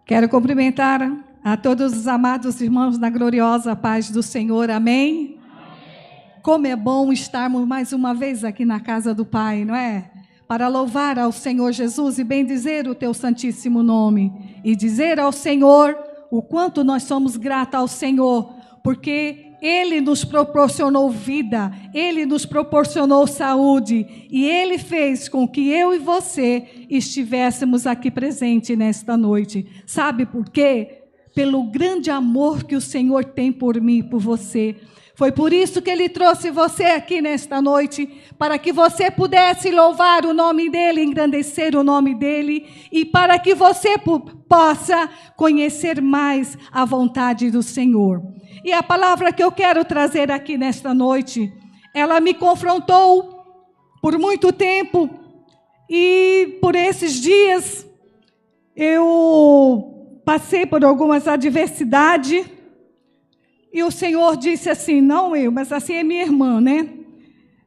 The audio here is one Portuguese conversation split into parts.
Quero cumprimentar a todos os amados irmãos na gloriosa paz do Senhor, amém? Como é bom estarmos mais uma vez aqui na casa do Pai, não é? Para louvar ao Senhor Jesus e bendizer o teu santíssimo nome. E dizer ao Senhor o quanto nós somos gratos ao Senhor, porque Ele nos proporcionou vida, Ele nos proporcionou saúde, e Ele fez com que eu e você estivéssemos aqui presentes nesta noite. Sabe por quê? Pelo grande amor que o Senhor tem por mim e por você. Foi por isso que Ele trouxe você aqui nesta noite, para que você pudesse louvar o nome dEle, engrandecer o nome dEle, e para que você possa conhecer mais a vontade do Senhor. E a palavra que eu quero trazer aqui nesta noite, ela me confrontou por muito tempo, e por esses dias eu passei por algumas adversidades, e o Senhor disse assim, não eu, mas assim é minha irmã, né?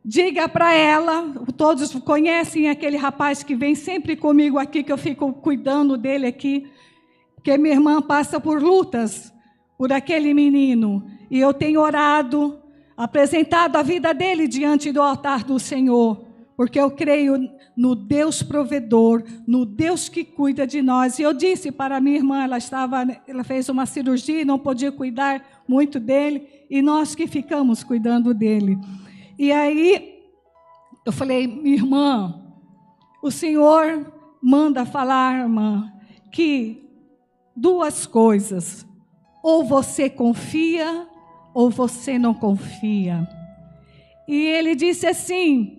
Diga para ela, todos conhecem aquele rapaz que vem sempre comigo aqui, que eu fico cuidando dele aqui, que minha irmã passa por lutas, por aquele menino. E eu tenho orado, apresentado a vida dele diante do altar do Senhor, porque eu creio no Deus provedor, no Deus que cuida de nós. E eu disse para a minha irmã, ela fez uma cirurgia e não podia cuidar muito dele, e nós que ficamos cuidando dele. E aí, eu falei, minha irmã, o Senhor manda falar, irmã, que duas coisas, ou você confia, ou você não confia. E ele disse assim,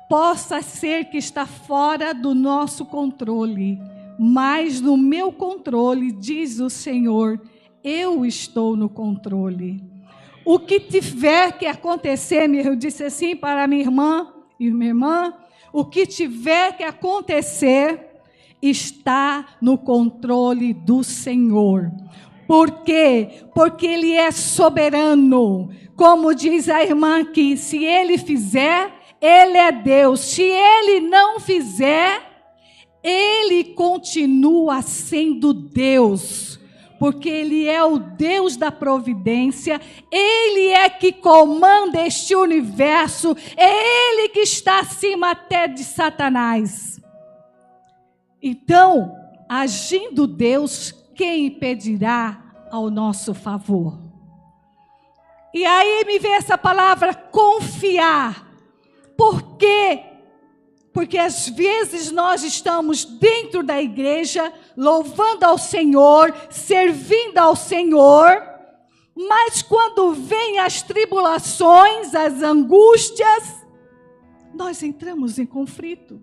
possa ser que está fora do nosso controle, mas no meu controle, diz o Senhor, eu estou no controle. O que tiver que acontecer, eu disse assim para minha irmã, o que tiver que acontecer está no controle do Senhor. Por quê? Porque Ele é soberano. Como diz a irmã aqui, se Ele fizer, Ele é Deus. Se Ele não fizer, Ele continua sendo Deus. Porque Ele é o Deus da providência, Ele é que comanda este universo, é Ele que está acima até de Satanás. Então, agindo Deus, quem impedirá ao nosso favor? E aí me vem essa palavra, confiar. Por quê? Porque às vezes nós estamos dentro da igreja, louvando ao Senhor, servindo ao Senhor, mas quando vêm as tribulações, as angústias, nós entramos em conflito.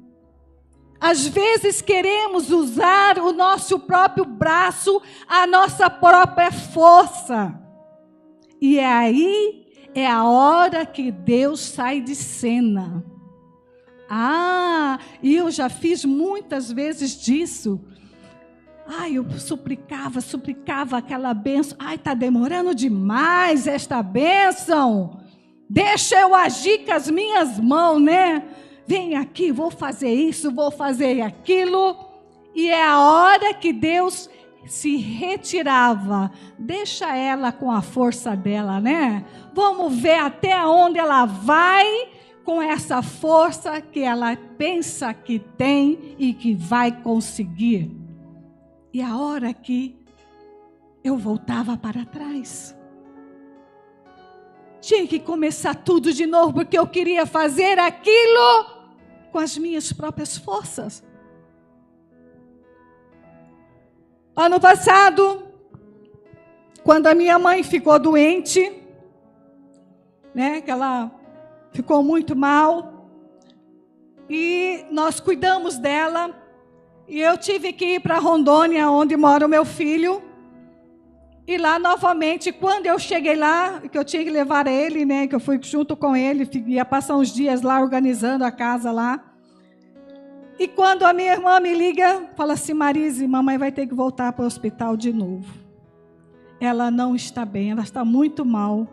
Às vezes queremos usar o nosso próprio braço, a nossa própria força. E aí é a hora que Deus sai de cena. E eu já fiz muitas vezes disso. Eu suplicava aquela bênção. Está demorando demais esta bênção. Deixa eu agir com as minhas mãos, né? Vem aqui, vou fazer isso, vou fazer aquilo. E é a hora que Deus se retirava. Deixa ela com a força dela, né? Vamos ver até onde ela vai com essa força que ela pensa que tem e que vai conseguir. E a hora que eu voltava para trás, tinha que começar tudo de novo, porque eu queria fazer aquilo com as minhas próprias forças. Ano passado, quando a minha mãe ficou doente, né, que ela ficou muito mal, e nós cuidamos dela, e eu tive que ir para Rondônia, onde mora o meu filho, e lá novamente, quando eu cheguei lá, que eu tinha que levar ele, né, que eu fui junto com ele, ia passar uns dias lá organizando a casa lá, e quando a minha irmã me liga, fala assim, Marise, mamãe vai ter que voltar para o hospital de novo. Ela não está bem, ela está muito mal,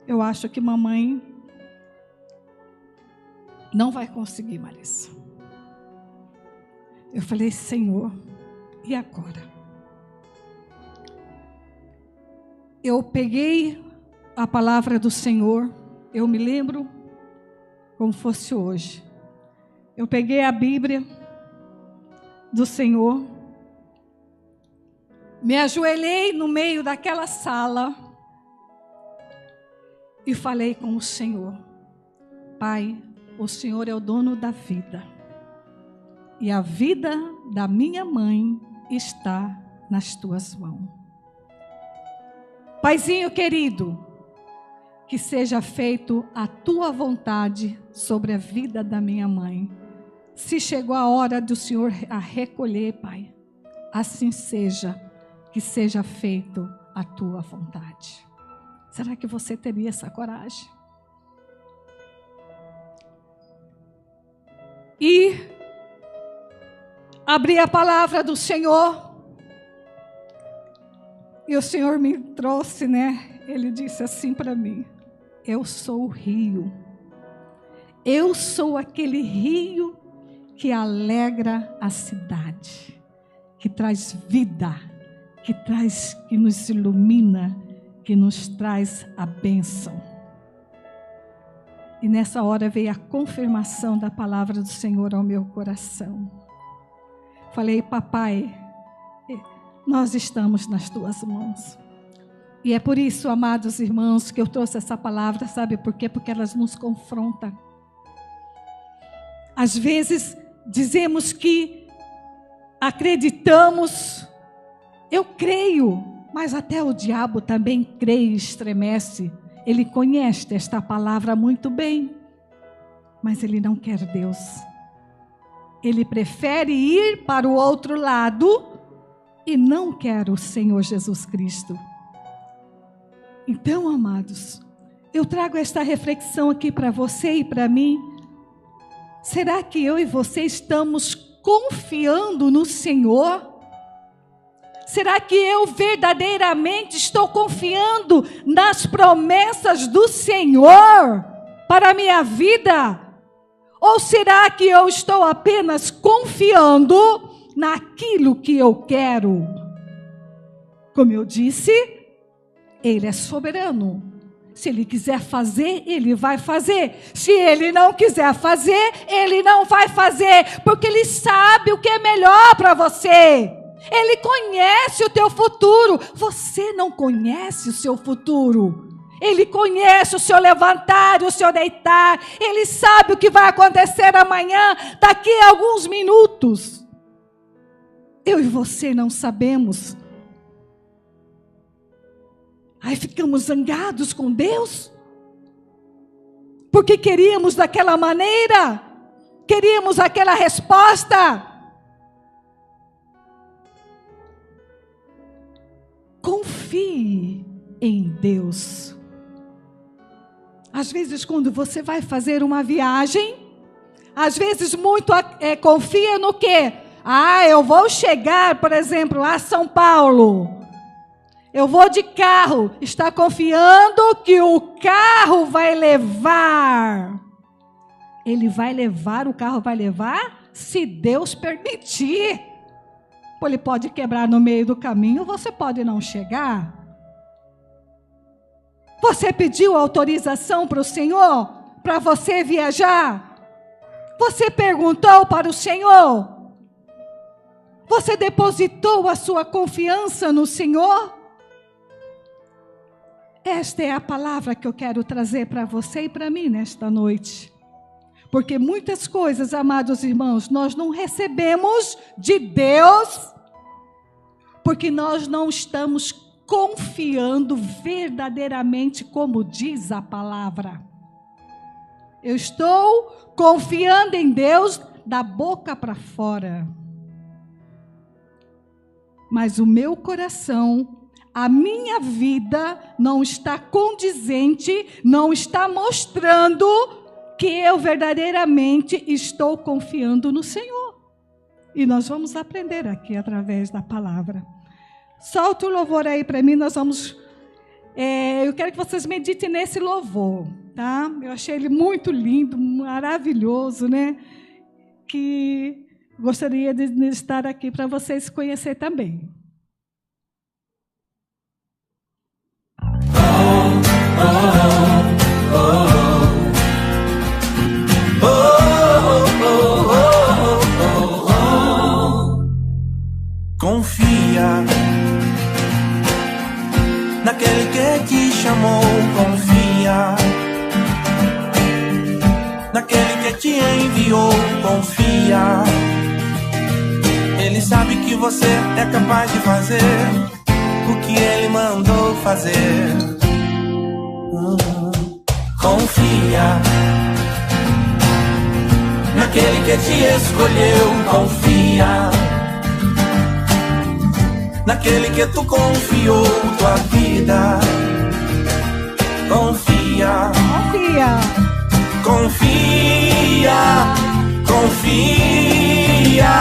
eu acho que mamãe não vai conseguir, Marisa. Eu falei, Senhor, e agora? eu peguei a palavra do Senhor, eu me lembro como fosse hoje. Eu peguei a Bíblia do Senhor, me ajoelhei no meio daquela sala e falei com o Senhor: Pai, o Senhor é o dono da vida, e a vida da minha mãe está nas tuas mãos. Paizinho querido, que seja feito a tua vontade sobre a vida da minha mãe. Se chegou a hora do Senhor a recolher, Pai, assim seja, que seja feito a tua vontade. Será que você teria essa coragem? E abri a palavra do Senhor, e o Senhor me trouxe, né? Ele disse assim para mim: eu sou o rio, eu sou aquele rio que alegra a cidade, que traz vida, que nos ilumina, que nos traz a bênção. E nessa hora veio a confirmação da palavra do Senhor ao meu coração. Falei: papai, nós estamos nas tuas mãos. E é por isso, amados irmãos, que eu trouxe essa palavra, sabe por quê? Porque elas nos confrontam. Às vezes dizemos que acreditamos, eu creio, mas até o diabo também crê e estremece. Ele conhece esta palavra muito bem, mas ele não quer Deus. Ele prefere ir para o outro lado e não quer o Senhor Jesus Cristo. Então, amados, eu trago esta reflexão aqui para você e para mim. Será que eu e você estamos confiando no Senhor? Será que eu verdadeiramente estou confiando nas promessas do Senhor para a minha vida? Ou será que eu estou apenas confiando naquilo que eu quero? Como eu disse, Ele é soberano. Se Ele quiser fazer, Ele vai fazer. Se Ele não quiser fazer, Ele não vai fazer, porque Ele sabe o que é melhor para você. Ele conhece o teu futuro. Você não conhece o seu futuro. Ele conhece o seu levantar e o seu deitar. Ele sabe o que vai acontecer amanhã, daqui a alguns minutos. Eu e você não sabemos. Aí ficamos zangados com Deus, porque queríamos daquela maneira, queríamos aquela resposta. Confie em Deus. Às vezes, quando você vai fazer uma viagem, às vezes muito confia no quê? Eu vou chegar, por exemplo, a São Paulo. Eu vou de carro. Está confiando que o carro vai levar. Ele vai levar, o carro vai levar, se Deus permitir. Ele pode quebrar no meio do caminho, você pode não chegar. Você pediu autorização para o Senhor, para você viajar? Você perguntou para o Senhor? Você depositou a sua confiança no Senhor? Esta é a palavra que eu quero trazer para você e para mim nesta noite. Porque muitas coisas, amados irmãos, nós não recebemos de Deus, porque nós não estamos confiando verdadeiramente como diz a palavra. Eu estou confiando em Deus da boca para fora. Mas o meu coração, a minha vida não está condizente, não está mostrando que eu verdadeiramente estou confiando no Senhor. E nós vamos aprender aqui através da palavra. Solta o louvor aí para mim, nós vamos... eu quero que vocês meditem nesse louvor, tá? Eu achei ele muito lindo, maravilhoso, né? Que gostaria de estar aqui para vocês conhecer também. naquele que te chamou, confia. Naquele que te enviou, confia. Ele sabe que você é capaz de fazer o que ele mandou fazer. Confia. Naquele que te escolheu, confia. Naquele que tu confiou tua vida, confia. Confia. Confia, confia,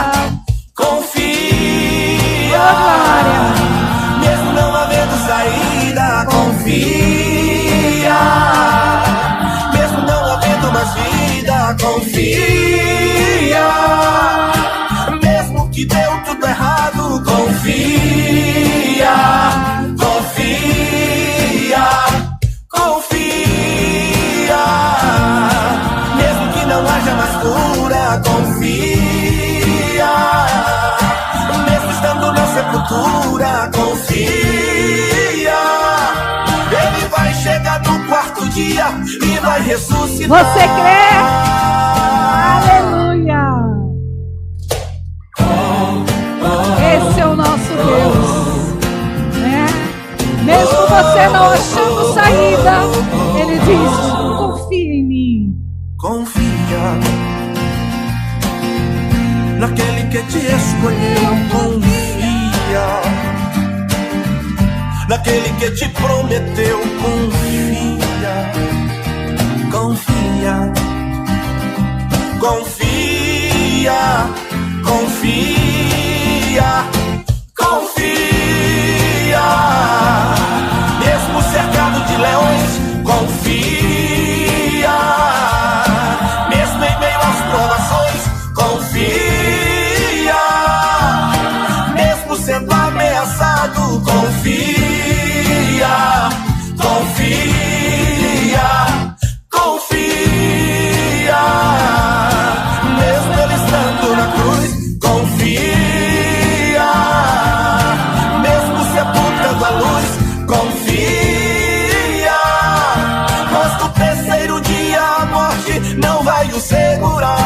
confia. Oh, mesmo não havendo saída, confia. Mesmo não havendo mais vida, confia. Mesmo que deu tudo errado, confia. Confia, confia. Mesmo que não haja mais cura, confia. Mesmo estando na sepultura, confia. Ele vai chegar no quarto dia e vai ressuscitar. você crê? Aleluia. Esse é o nosso Deus, né? Mesmo você não achando saída, Ele diz: confia em mim. Confia. Naquele que te escolheu, confia. Naquele que te prometeu, confia. Confia. Confia. Confia. Confia. Mesmo cercado de leões, confia. Mesmo em meio às provações, confia. Mesmo sendo ameaçado, confia. Confia. Confia. Mesmo ele estando na cruz, confia. Mesmo sepultando a luz, confia. Mas no terceiro dia a morte não vai o segurar.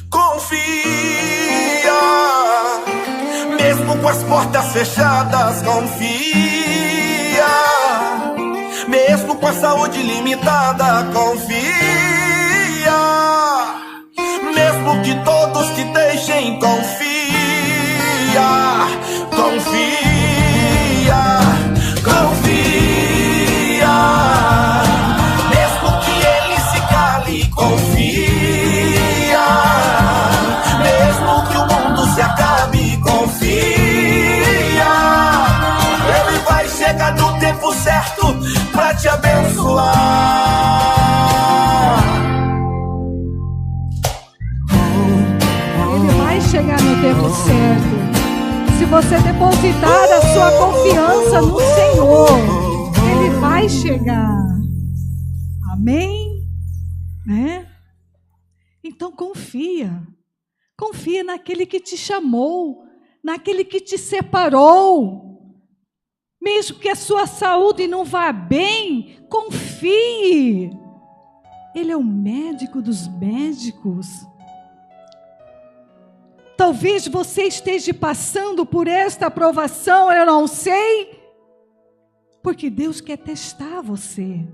Confia. Mesmo com as portas fechadas, confia. Mesmo com a saúde limitada, confia. Mesmo que todos te deixem, confia. Confia. Confia. Mesmo que ele se cale, confia. Mesmo que o mundo se acabe, confia. Ele vai chegar no tempo certo pra te abençoar. Ele vai chegar no tempo certo. Se você depositar a sua confiança no Senhor, Ele vai chegar. Amém? Né? Então confia. Confia naquele que te chamou, naquele que te separou. Mesmo que a sua saúde não vá bem, confie. Ele é o médico dos médicos. Talvez você esteja passando por esta provação, eu não sei, porque Deus quer testar você.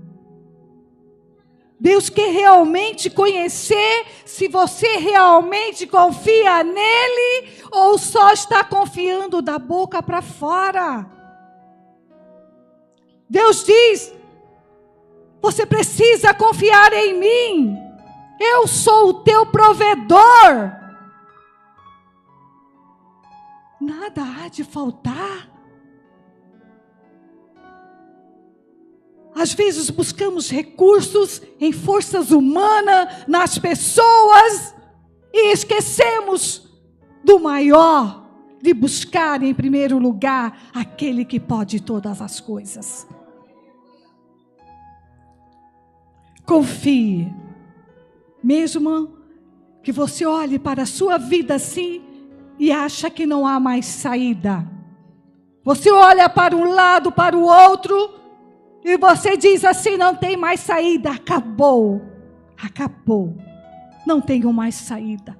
Deus quer realmente conhecer se você realmente confia nele ou só está confiando da boca para fora. Deus diz: você precisa confiar em mim. Eu sou o teu provedor. Nada há de faltar. Às vezes buscamos recursos em forças humanas, nas pessoas, e esquecemos do maior, de buscar em primeiro lugar aquele que pode todas as coisas. Confie, mesmo que você olhe para a sua vida assim e acha que não há mais saída, Você olha para um lado, para o outro, e você diz assim: não tem mais saída, acabou, acabou, não tenho mais saída.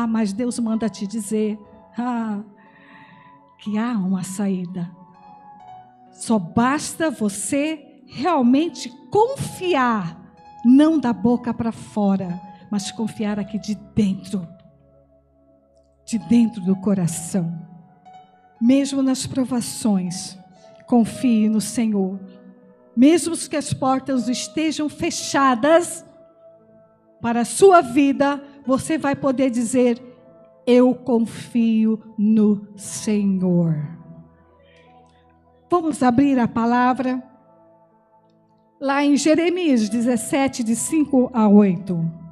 Mas Deus manda te dizer que há uma saída. Só basta você realmente confiar, não da boca para fora, mas confiar aqui de dentro do coração. Mesmo nas provações, confie no Senhor. Mesmo que as portas estejam fechadas para a sua vida, você vai poder dizer: eu confio no Senhor. Vamos abrir a palavra lá em Jeremias 17, de 5 a 8.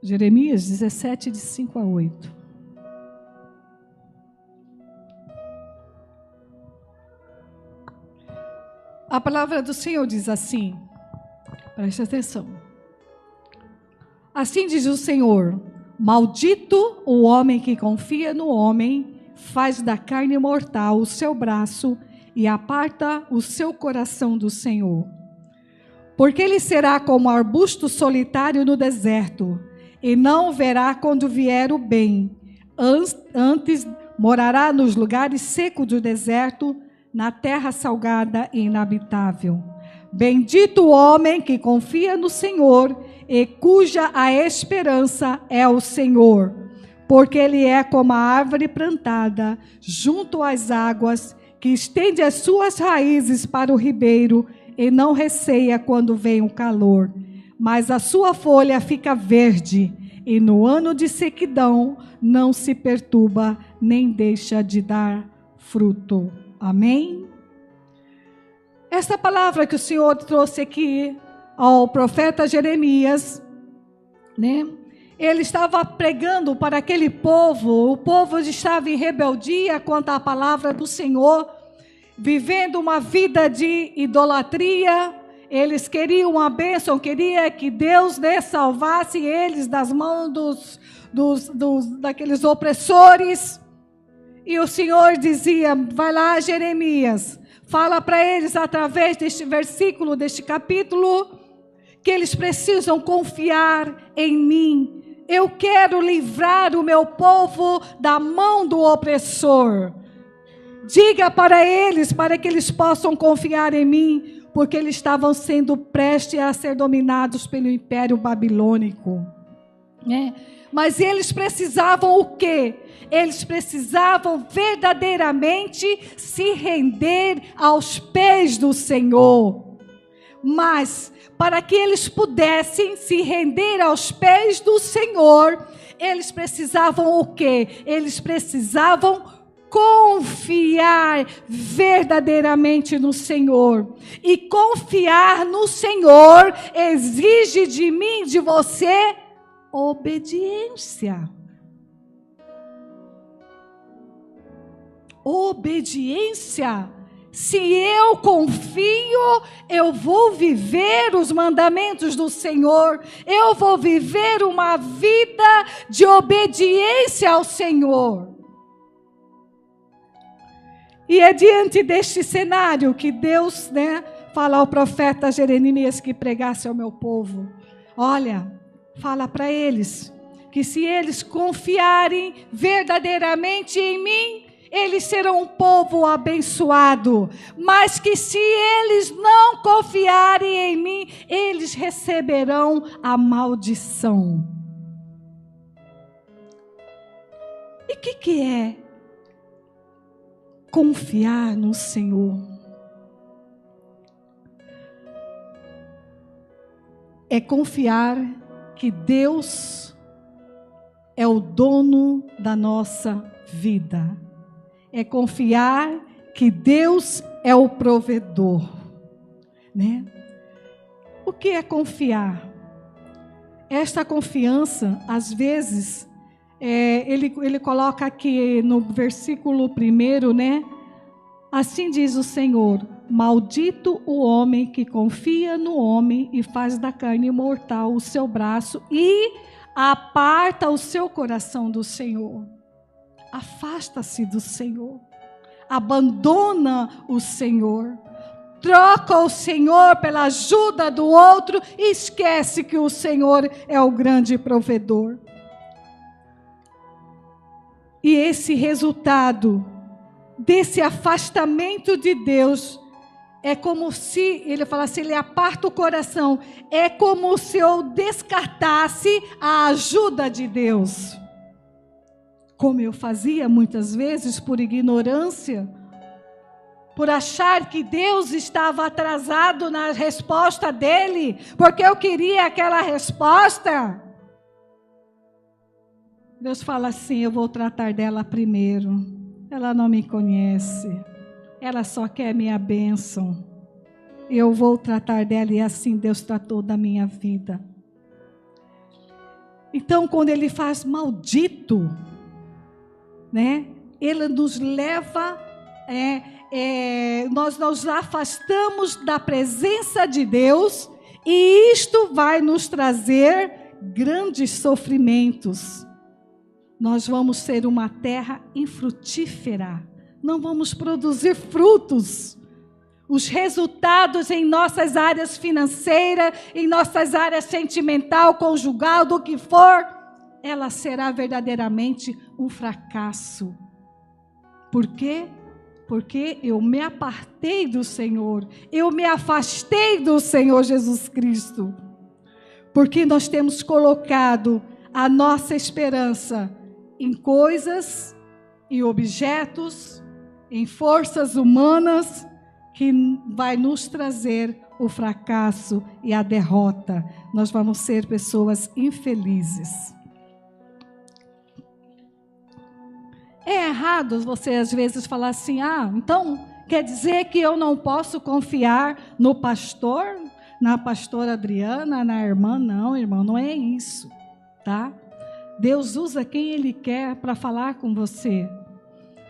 Jeremias 17, de 5 a 8. A palavra do Senhor diz assim, preste atenção. Assim diz o Senhor: maldito o homem que confia no homem, faz da carne mortal o seu braço e aparta o seu coração do Senhor. Porque ele será como arbusto solitário no deserto, e não verá quando vier o bem. Antes morará nos lugares secos do deserto, na terra salgada e inabitável. Bendito o homem que confia no Senhor e cuja a esperança é o Senhor, porque ele é como a árvore plantada junto às águas, que estende as suas raízes para o ribeiro e não receia quando vem o calor. Mas a sua folha fica verde, e no ano de sequidão não se perturba, nem deixa de dar fruto. Amém? Esta palavra que o Senhor trouxe aqui ao profeta Jeremias, né? Ele estava pregando para aquele povo, o povo estava em rebeldia contra a palavra do Senhor, vivendo uma vida de idolatria. Eles queriam uma bênção, queria que Deus, né, salvasse eles das mãos daqueles opressores. E o Senhor dizia: vai lá, Jeremias, fala para eles através deste versículo, deste capítulo, que eles precisam confiar em mim. Eu quero livrar o meu povo da mão do opressor. Diga para eles, para que eles possam confiar em mim, porque eles estavam sendo prestes a ser dominados pelo Império Babilônico, né? Mas eles precisavam o quê? Eles precisavam verdadeiramente se render aos pés do Senhor. Mas, para que eles pudessem se render aos pés do Senhor, eles precisavam o quê? Eles precisavam confiar verdadeiramente no Senhor. E confiar no Senhor exige de mim, de você, obediência. Obediência. Se eu confio, eu vou viver os mandamentos do Senhor. Eu vou viver uma vida de obediência ao Senhor. E é diante deste cenário que Deus, né, fala ao profeta Jeremias que pregasse ao meu povo: olha, fala para eles que se eles confiarem verdadeiramente em mim, eles serão um povo abençoado. Mas que se eles não confiarem em mim, eles receberão a maldição. E o que é confiar no Senhor? É confiar que Deus é o dono da nossa vida. É confiar que Deus é o provedor, né? O que é confiar? Esta confiança, às vezes, ele coloca aqui no versículo 1, né? Assim diz o Senhor: maldito o homem que confia no homem e faz da carne mortal o seu braço e aparta o seu coração do Senhor. Afasta-se do Senhor, abandona o Senhor, troca o Senhor pela ajuda do outro e esquece que o Senhor é o grande provedor. E esse resultado desse afastamento de Deus é como se, ele fala assim, ele aparta o coração, é como se eu descartasse a ajuda de Deus. Como eu fazia muitas vezes por ignorância, por achar que Deus estava atrasado na resposta dele, porque eu queria aquela resposta. Deus fala assim: eu vou tratar dela primeiro. Ela não me conhece, ela só quer minha bênção. Eu vou tratar dela, e assim Deus tratou da minha vida. Então, quando ele faz maldito, né, ele nos leva, nós nos afastamos da presença de Deus, e isto vai nos trazer grandes sofrimentos. Nós vamos ser uma terra infrutífera, não vamos produzir frutos. Os resultados em nossas áreas financeiras, em nossas áreas sentimental, conjugal, do que for, ela será verdadeiramente um fracasso. Por quê? Porque eu me apartei do Senhor, eu me afastei do Senhor Jesus Cristo. Porque nós temos colocado a nossa esperança em coisas, em objetos, em forças humanas, que vai nos trazer o fracasso e a derrota. Nós vamos ser pessoas infelizes. É errado você às vezes falar assim: então quer dizer que eu não posso confiar no pastor, na pastora Adriana, na irmã? Não, irmão, não é isso, tá? Deus usa quem Ele quer para falar com você.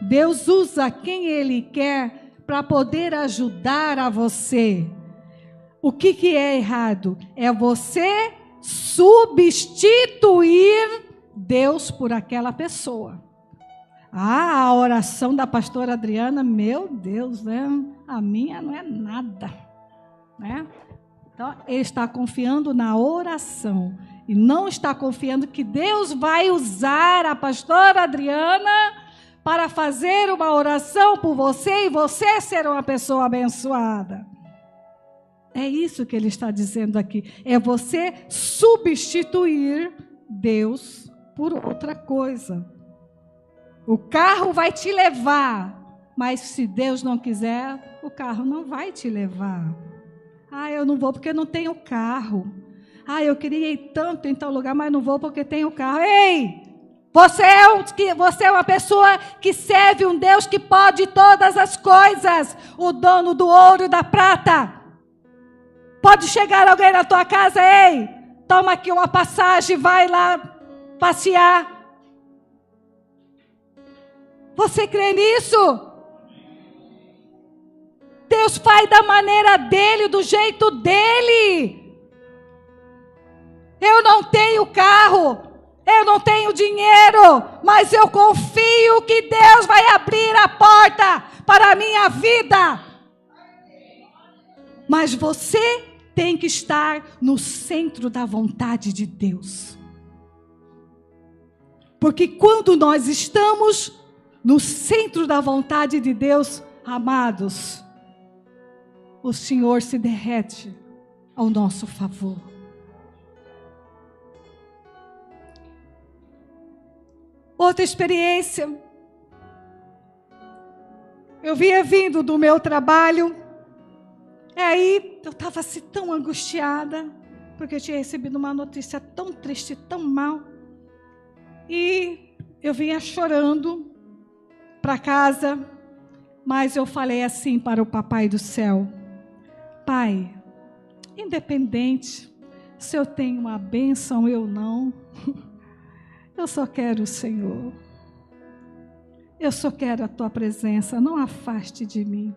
Deus usa quem Ele quer para poder ajudar a você. O que é errado? É você substituir Deus por aquela pessoa. A oração da pastora Adriana, meu Deus, né? A minha não é nada, né? Então, ele está confiando na oração e não está confiando que Deus vai usar a pastora Adriana para fazer uma oração por você e você ser uma pessoa abençoada. É isso que ele está dizendo aqui. É você substituir Deus por outra coisa. O carro vai te levar, mas se Deus não quiser, o carro não vai te levar. Eu não vou porque não tenho carro. Eu queria ir tanto em tal lugar, mas não vou porque tenho carro. Ei! Você é uma pessoa que serve um Deus que pode todas as coisas, o dono do ouro e da prata. Pode chegar alguém na tua casa: ei, toma aqui uma passagem, vai lá passear. Você crê nisso? Deus faz da maneira dele, do jeito dele. Eu não tenho carro, eu não tenho dinheiro, mas eu confio que Deus vai abrir a porta para a minha vida. Mas você tem que estar no centro da vontade de Deus. Porque quando nós estamos no centro da vontade de Deus, amados, o Senhor se derrete ao nosso favor. Outra experiência. Eu vinha vindo do meu trabalho. E aí eu estava assim tão angustiada, porque eu tinha recebido uma notícia tão triste, tão mal. E eu vinha chorando para casa, mas eu falei assim para o Papai do Céu: Pai, independente se eu tenho uma bênção ou eu não, Eu só quero o Senhor. Eu só quero a tua presença, não afaste de mim.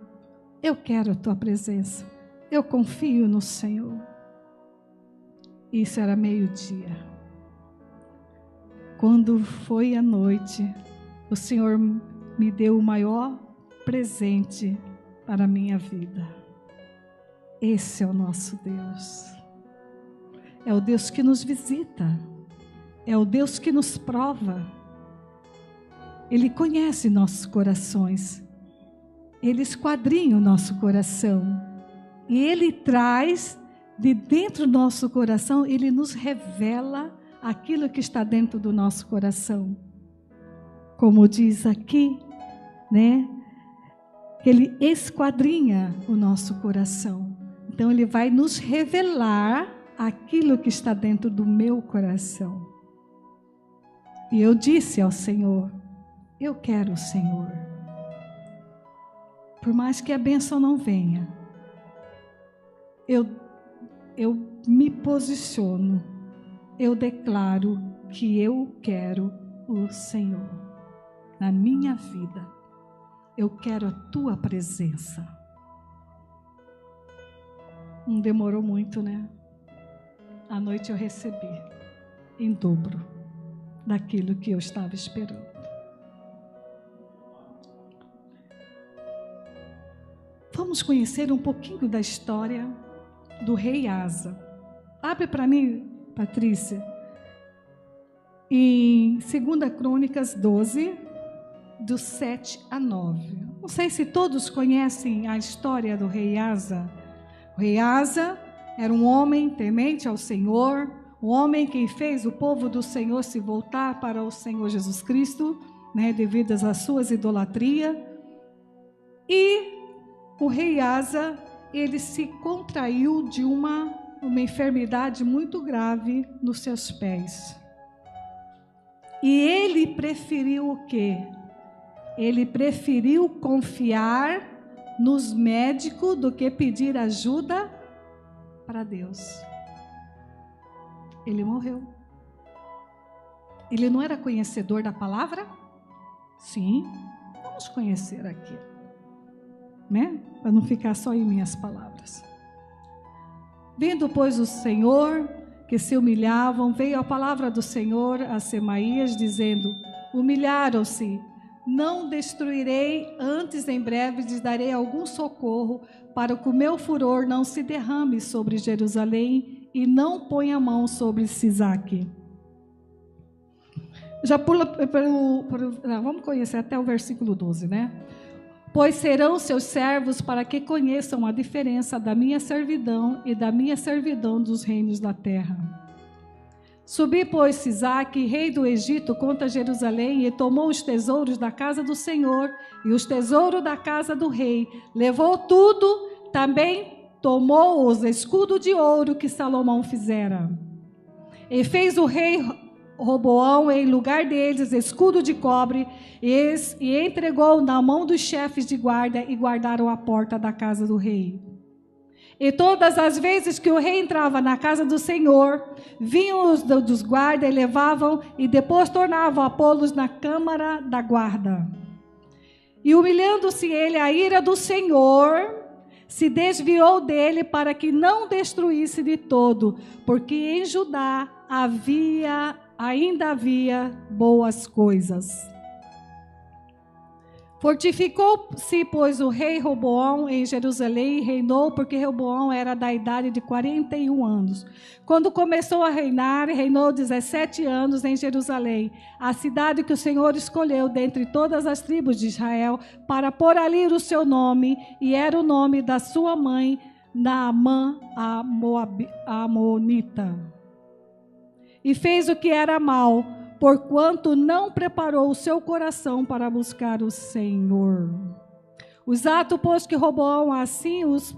Eu quero a tua presença. Eu confio no Senhor. Isso era meio-dia. Quando foi a noite, o Senhor me deu o maior presente para a minha vida. Esse é o nosso Deus. É o Deus que nos visita. É o Deus que nos prova. Ele conhece nossos corações. Ele esquadrinha o nosso coração. E Ele traz de dentro do nosso coração, Ele nos revela aquilo que está dentro do nosso coração. Como diz aqui, né? Ele esquadrinha o nosso coração. Então, Ele vai nos revelar aquilo que está dentro do meu coração. E eu disse ao Senhor, eu quero o Senhor. Por mais que a bênção não venha, eu me posiciono, eu declaro que eu quero o Senhor na minha vida. Eu quero a tua presença. Não demorou muito, né? À noite eu recebi em dobro daquilo que eu estava esperando. Vamos conhecer um pouquinho da história do rei Asa. Abre para mim, Patrícia, em 2 Crônicas 12, do 7 a 9. Não sei se todos conhecem a história do rei Asa. O rei Asa era um homem temente ao Senhor, um homem que fez o povo do Senhor se voltar para o Senhor Jesus Cristo, né, devido às suas idolatrias. E o rei Asa, ele se contraiu de uma enfermidade muito grave nos seus pés. E ele preferiu o quê? Ele preferiu confiar nos médicos do que pedir ajuda para Deus. Ele morreu. Ele não era conhecedor da palavra? Sim, vamos conhecer aqui, né? Para não ficar só em minhas palavras. Vendo, pois, o Senhor que se humilhavam, veio a palavra do Senhor a Semaías, dizendo: humilharam-se, não destruirei, antes em breve lhes darei algum socorro, para que o meu furor não se derrame sobre Jerusalém e não ponha a mão sobre Sisaque. Já pula vamos conhecer até o versículo 12, né? Pois serão seus servos para que conheçam a diferença da minha servidão e da minha servidão dos reinos da terra. Subi, pois, Sisaque, rei do Egito, contra Jerusalém, e tomou os tesouros da casa do Senhor e os tesouros da casa do rei. Levou tudo, também tomou os escudos de ouro que Salomão fizera. E fez o rei Roboão, em lugar deles, escudo de cobre, e entregou na mão dos chefes de guarda, e guardaram a porta da casa do rei. E todas as vezes que o rei entrava na casa do Senhor, vinham os dos guardas e levavam, e depois tornavam a pô-los na câmara da guarda. E humilhando-se ele à ira do Senhor, se desviou dele para que não destruísse de todo, porque em Judá ainda havia boas coisas. Fortificou-se, pois, o rei Roboão em Jerusalém e reinou, porque Roboão era da idade de 41 anos. Quando começou a reinar, reinou 17 anos em Jerusalém, a cidade que o Senhor escolheu dentre todas as tribos de Israel, para pôr ali o seu nome, e era o nome da sua mãe, Naamã, a Amonita. E fez o que era mal, porquanto não preparou o seu coração para buscar o Senhor. Os atos, pois, que Roboão, assim os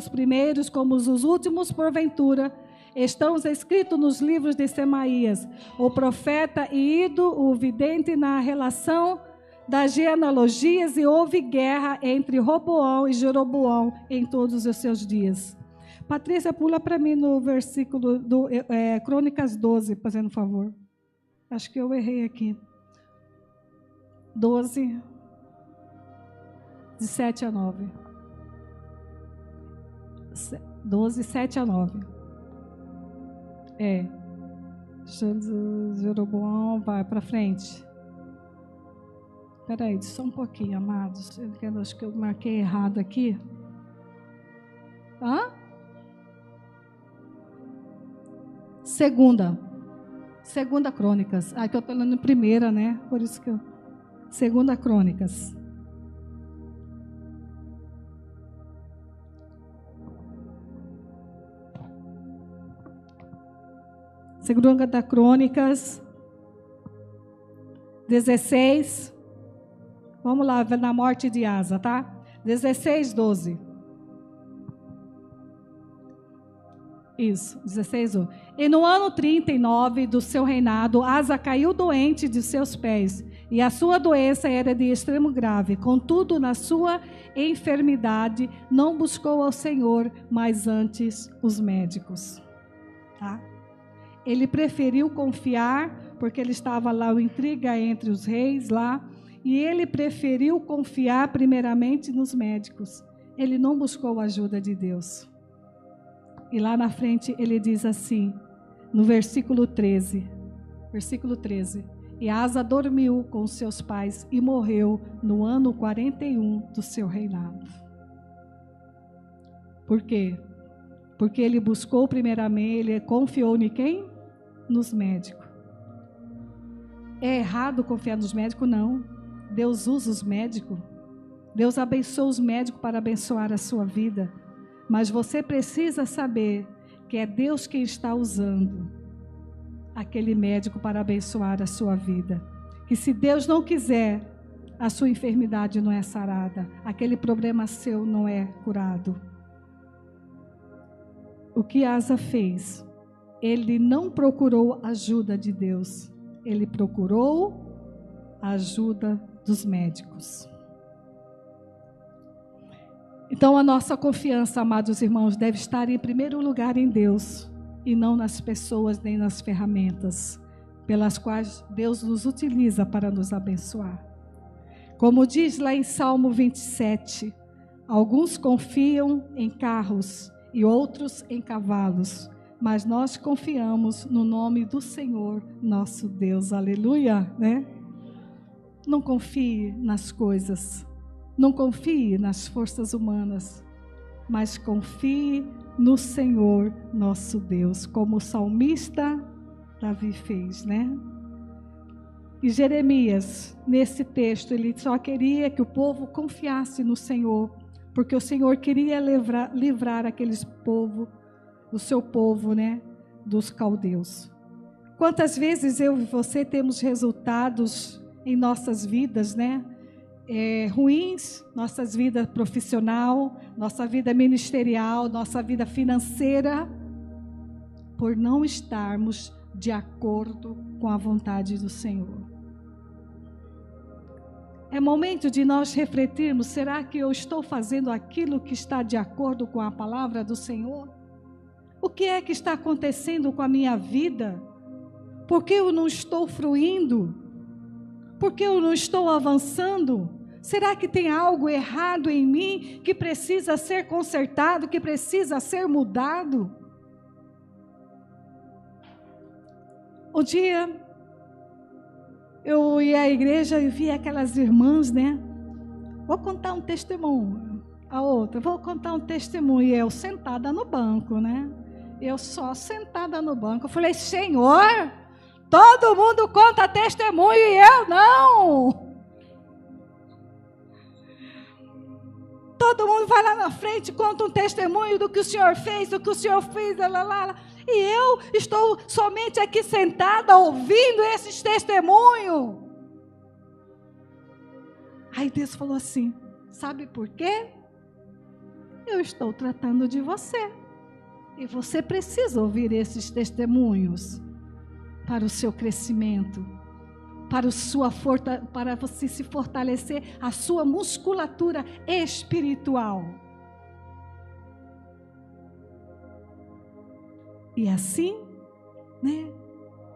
primeiros como os últimos, porventura, estão escritos nos livros de Semaías, o profeta, e Ido, o vidente, na relação das genealogias, e houve guerra entre Roboão e Jeroboão em todos os seus dias. Patrícia, pula para mim no versículo do Crônicas 12, fazendo favor. Acho que eu errei aqui. 12, de 7 a 9. 12, 7 a 9. Jeroboão vai para frente. Espera aí, só um pouquinho, amados. Acho que eu marquei errado aqui. Segunda Crônicas. Aqui eu estou lendo primeira, né? Por isso que eu... Segunda Crônicas. Segunda Crônicas 16. Vamos lá, na morte de Asa, tá? 16, 12. Isso, 16, 12. E no ano 39 do seu reinado, Asa caiu doente de seus pés, e a sua doença era de extremo grave. Contudo, na sua enfermidade, não buscou ao Senhor, mas antes os médicos. Tá? Ele preferiu confiar, porque ele estava lá, o intriga entre os reis lá, e ele preferiu confiar primeiramente nos médicos. Ele não buscou a ajuda de Deus. E lá na frente ele diz assim, no versículo 13. E Asa dormiu com seus pais e morreu no ano 41 do seu reinado. Por quê? Porque ele buscou primeiramente, ele confiou em quem? Nos médicos. É errado confiar nos médicos? Não. Deus usa os médicos. Deus abençoa os médicos para abençoar a sua vida. Mas você precisa saber que é Deus quem está usando aquele médico para abençoar a sua vida. Que se Deus não quiser, a sua enfermidade não é sarada. Aquele problema seu não é curado. O que Asa fez? Ele não procurou ajuda de Deus. Ele procurou a ajuda dos médicos. Então a nossa confiança, amados irmãos, deve estar em primeiro lugar em Deus e não nas pessoas nem nas ferramentas pelas quais Deus nos utiliza para nos abençoar. Como diz lá em Salmo 27, alguns confiam em carros e outros em cavalos, mas nós confiamos no nome do Senhor, nosso Deus. Aleluia, né? Não confie nas coisas, não confie nas forças humanas, mas confie no Senhor, nosso Deus, como o salmista Davi fez, né? E Jeremias, nesse texto, ele só queria que o povo confiasse no Senhor, porque o Senhor queria livrar aqueles povo, o seu povo, né, dos caldeus. Quantas vezes eu e você temos resultados em nossas vidas, né, ruins, nossas vidas profissional, nossa vida ministerial, nossa vida financeira, por não estarmos de acordo com a vontade do Senhor. É momento de nós refletirmos, será que eu estou fazendo aquilo que está de acordo com a palavra do Senhor? O que é que está acontecendo com a minha vida? Por que eu não estou fruindo? Por que eu não estou avançando? Será que tem algo errado em mim que precisa ser consertado, que precisa ser mudado? Um dia, eu ia à igreja e via aquelas irmãs, né? Vou contar um testemunho. A outra, vou contar um testemunho. E eu sentada no banco, né? Eu só sentada no banco. Eu falei, Senhor, todo mundo conta testemunho e eu não. Todo mundo vai lá na frente, conta um testemunho do que o Senhor fez, do que o Senhor fez, lá. E eu estou somente aqui sentada ouvindo esses testemunhos. Aí Deus falou assim, sabe por quê? Eu estou tratando de você. E você precisa ouvir esses testemunhos para o seu crescimento, para você se fortalecer a sua musculatura espiritual. E assim, né?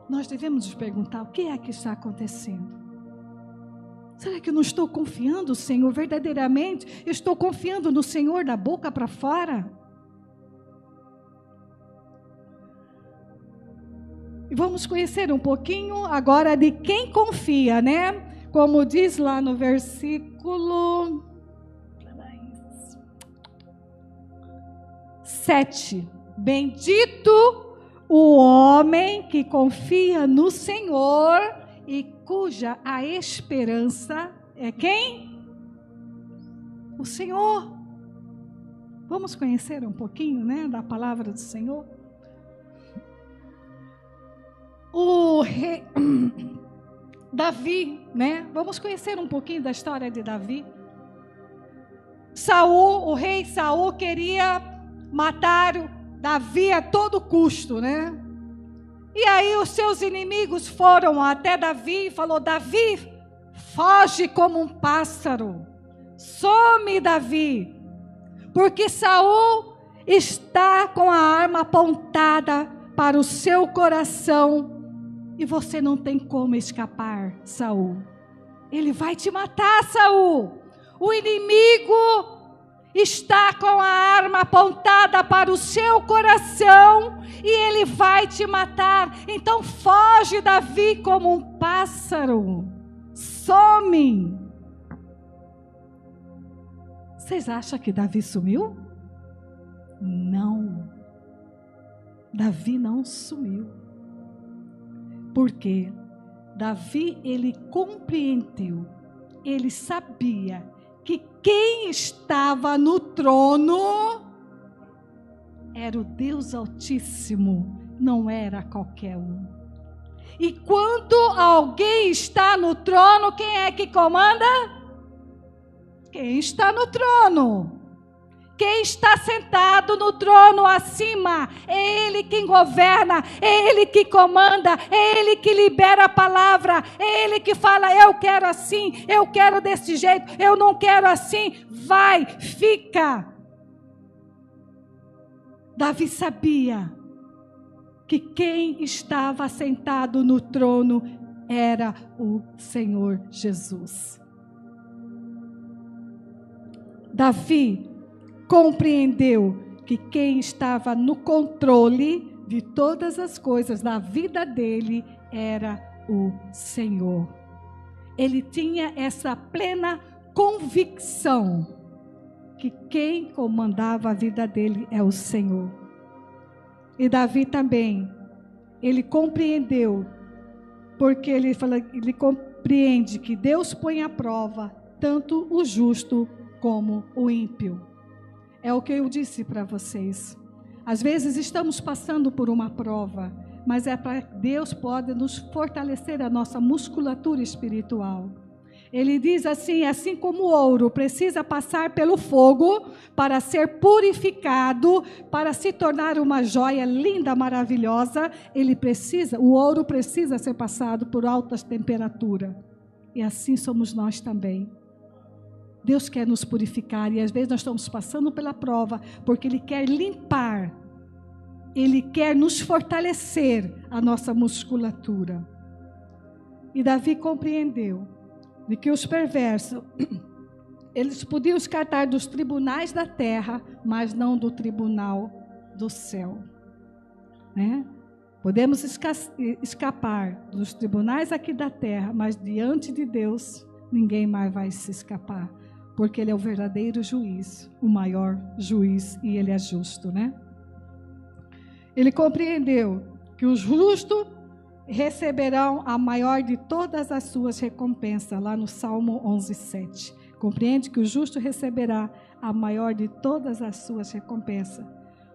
nós devemos nos perguntar: o que é que está acontecendo? Será que eu não estou confiando no Senhor verdadeiramente? Eu estou confiando no Senhor da boca para fora? E vamos conhecer um pouquinho agora de quem confia, né? Como diz lá no versículo 7. Bendito o homem que confia no Senhor e cuja a esperança é quem? O Senhor. Vamos conhecer um pouquinho, né, da palavra do Senhor? O rei Davi, né? Vamos conhecer um pouquinho da história de Davi. Saul, o rei Saul queria matar Davi a todo custo, né? E aí os seus inimigos foram até Davi e falou: Davi, foge como um pássaro, some, Davi, porque Saul está com a arma apontada para o seu coração e você não tem como escapar, Saul. Ele vai te matar, Saul. O inimigo está com a arma apontada para o seu coração e ele vai te matar. Então foge, Davi, como um pássaro. Some. Vocês acham que Davi sumiu? Não. Davi não sumiu. Por quê? Davi, ele compreendeu, ele sabia que quem estava no trono era o Deus Altíssimo, não era qualquer um. E quando alguém está no trono, quem é que comanda? Quem está no trono. Quem está sentado no trono acima, é Ele quem governa, é Ele que comanda, é Ele que libera a palavra, é Ele que fala: eu quero assim, eu quero desse jeito, eu não quero assim, vai, fica. Davi sabia que quem estava sentado no trono era o Senhor Jesus. Davi compreendeu que quem estava no controle de todas as coisas na vida dele era o Senhor. Ele tinha essa plena convicção que quem comandava a vida dele é o Senhor. E Davi também, ele compreendeu, porque ele compreende que Deus põe à prova tanto o justo como o ímpio. É o que eu disse para vocês. Às vezes estamos passando por uma prova, mas é para Deus pode nos fortalecer a nossa musculatura espiritual. Ele diz assim como o ouro precisa passar pelo fogo para ser purificado, para se tornar uma joia linda, maravilhosa, o ouro precisa ser passado por altas temperaturas. E assim somos nós também. Deus quer nos purificar e às vezes nós estamos passando pela prova porque Ele quer limpar, Ele quer nos fortalecer a nossa musculatura. E Davi compreendeu de que os perversos, eles podiam escapar dos tribunais da terra, mas não do tribunal do céu, né? Podemos escapar dos tribunais aqui da terra, mas diante de Deus ninguém mais vai se escapar. Porque Ele é o verdadeiro juiz, o maior juiz, e Ele é justo, né? Ele compreendeu que os justos receberão a maior de todas as suas recompensas, lá no Salmo 11:7. Compreende que o justo receberá a maior de todas as suas recompensas,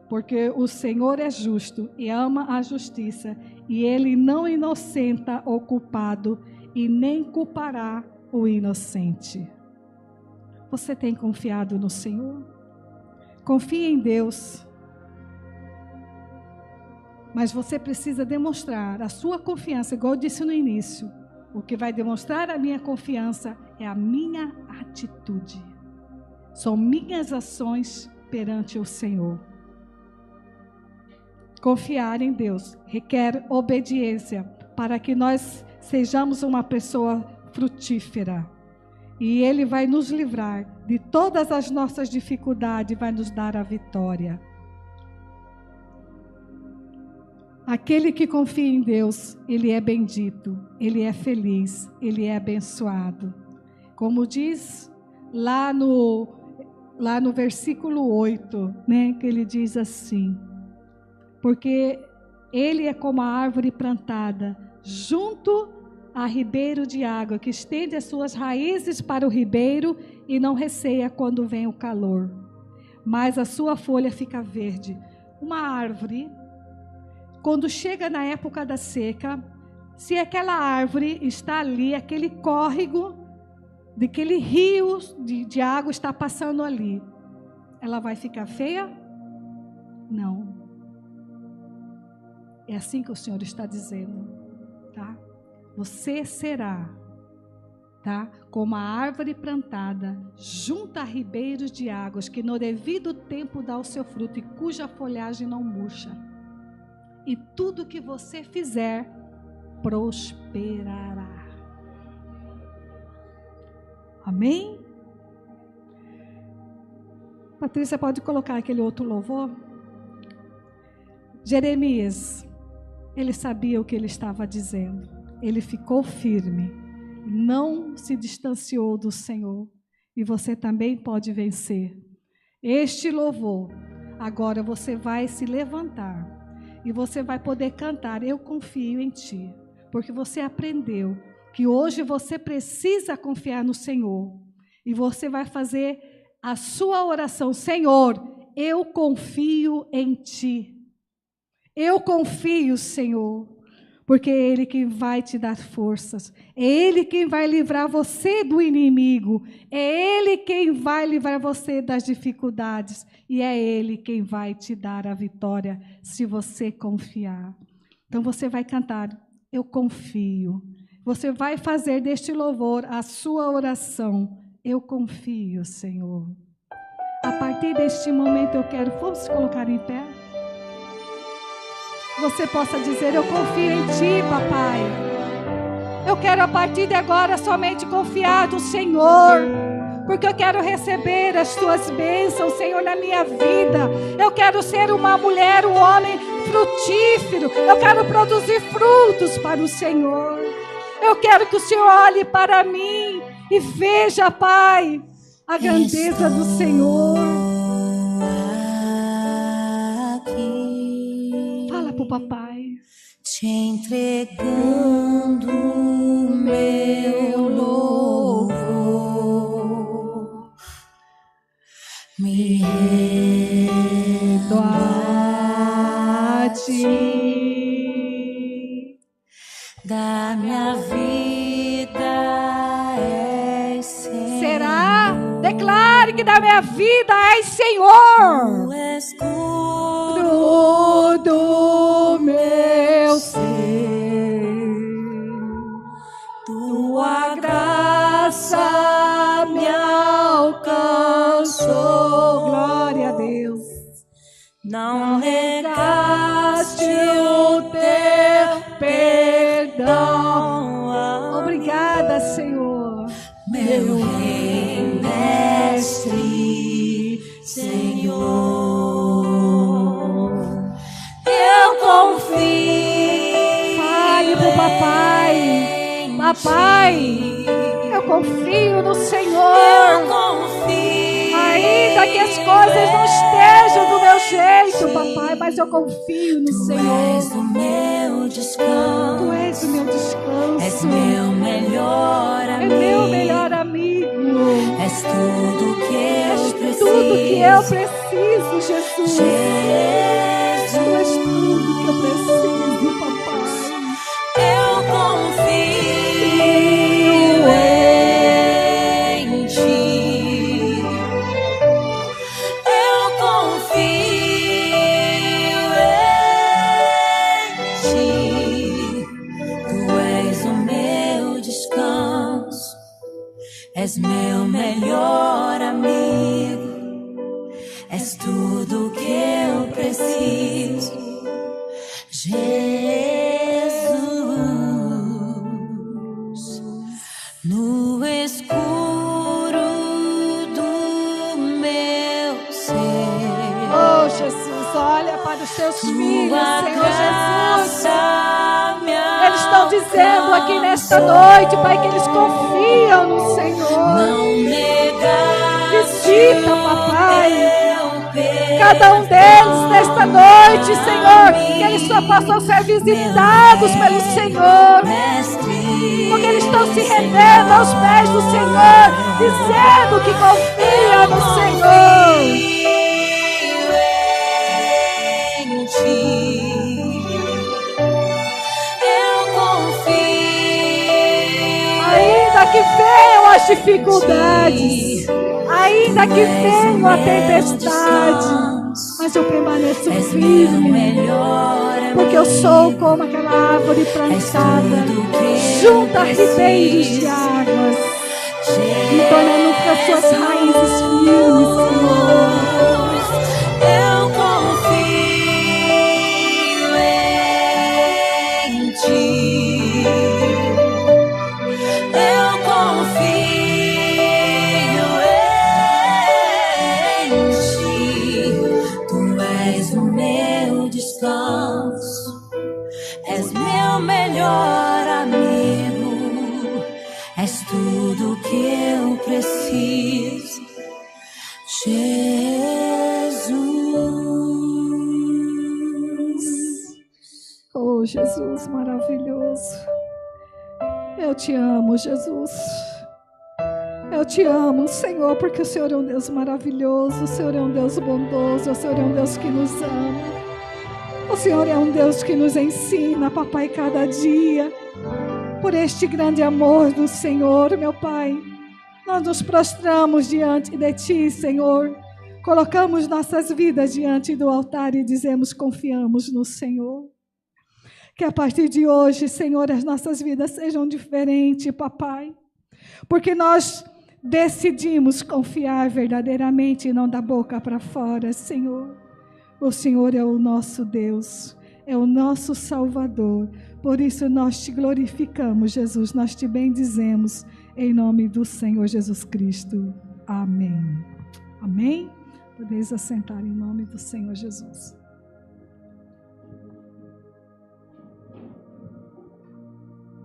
porque o Senhor é justo e ama a justiça, e Ele não inocenta o culpado e nem culpará o inocente. Você tem confiado no Senhor? Confie em Deus. Mas você precisa demonstrar a sua confiança, igual eu disse no início. O que vai demonstrar a minha confiança é a minha atitude. São minhas ações perante o Senhor. Confiar em Deus requer obediência, para que nós sejamos uma pessoa frutífera. E Ele vai nos livrar de todas as nossas dificuldades, vai nos dar a vitória. Aquele que confia em Deus, ele é bendito, ele é feliz, ele é abençoado. Como diz lá no versículo 8, né, que ele diz assim: porque ele é como a árvore plantada junto a ribeiro de água, que estende as suas raízes para o ribeiro e não receia quando vem o calor, mas a sua folha fica verde. Uma árvore, quando chega na época da seca, se aquela árvore está ali, aquele córrego, daquele rio de água está passando ali, ela vai ficar feia? Não. É assim que o Senhor está dizendo, tá? Você será, tá? Como a árvore plantada junto a ribeiros de águas, que no devido tempo dá o seu fruto e cuja folhagem não murcha. E tudo que você fizer prosperará. Amém? Patrícia, pode colocar aquele outro louvor? Jeremias, ele sabia o que ele estava dizendo. Ele ficou firme, não se distanciou do Senhor. E você também pode vencer. Este louvor, agora você vai se levantar e você vai poder cantar: eu confio em ti, porque você aprendeu que hoje você precisa confiar no Senhor. E você vai fazer a sua oração: Senhor, eu confio em ti. Eu confio, Senhor, porque é Ele quem vai te dar forças, é Ele quem vai livrar você do inimigo, é Ele quem vai livrar você das dificuldades, e é Ele quem vai te dar a vitória, se você confiar. Então você vai cantar: eu confio. Você vai fazer deste louvor a sua oração: eu confio, Senhor. A partir deste momento eu quero, vamos se colocar em pé? Você possa dizer: eu confio em ti, papai. Eu quero a partir de agora somente confiar no Senhor, porque eu quero receber as tuas bênçãos, Senhor, na minha vida. Eu quero ser uma mulher, um homem frutífero. Eu quero produzir frutos para o Senhor. Eu quero que o Senhor olhe para mim e veja, Pai, a grandeza do Senhor. Papai, te entregando o meu louvor, me rendo a ti, da minha vida és Senhor. Será? Declare que da minha vida és Senhor. Tu és do meu ser, tua graça me alcançou. Glória a Deus. Não negaste o teu perdão. Obrigada, Senhor. Meu Rei, Mestre, Senhor. Fale pro papai: papai, eu confio no Senhor. Eu confio. Ainda que as coisas não estejam do meu jeito, papai, mas eu confio no Senhor. Tu és o meu descanso. Tu és o meu descanso. És meu melhor amigo. É meu melhor amigo. És tudo que eu preciso. Tudo que eu preciso, Jesus. Tu és tudo que eu preciso, papai. Eu confio em ti. Eu confio em ti. Tu és o meu descanso. És meu melhor amigo. És tudo que eu preciso, Jesus. no escuro do meu ser. Oh, Jesus, olha para os teus filhos, Senhor Jesus. Eles estão dizendo aqui nesta noite, Pai, que eles confiam no Senhor. Visita, papai, cada um deles nesta noite, Senhor, que eles só possam ser visitados pelo Senhor, porque eles estão se rendendo aos pés do Senhor, dizendo que confia no Senhor. Ainda que venham as dificuldades, ainda que venham a tempestade, mas eu permaneço firme, porque eu sou como aquela árvore plantada junto a ribeiros de águas, me tornando com as suas raízes firmes, Senhor. Eu confio em Ti. Eu confio em Ti. Tu és o meu descanso, és meu melhor amigo, és tudo que eu preciso, Jesus. Oh, Jesus maravilhoso. Eu te amo, Jesus. Eu te amo, Senhor, porque o Senhor é um Deus maravilhoso, o Senhor é um Deus bondoso, o Senhor é um Deus que nos ama. O Senhor é um Deus que nos ensina, papai, cada dia. Por este grande amor do Senhor, meu Pai, nós nos prostramos diante de Ti, Senhor. Colocamos nossas vidas diante do altar e dizemos: confiamos no Senhor. Que a partir de hoje, Senhor, as nossas vidas sejam diferentes, papai. Porque nós decidimos confiar verdadeiramente e não da boca para fora, Senhor. O Senhor é o nosso Deus, é o nosso Salvador. Por isso nós te glorificamos, Jesus, nós te bendizemos em nome do Senhor Jesus Cristo. Amém. Amém? Podeis assentar em nome do Senhor Jesus.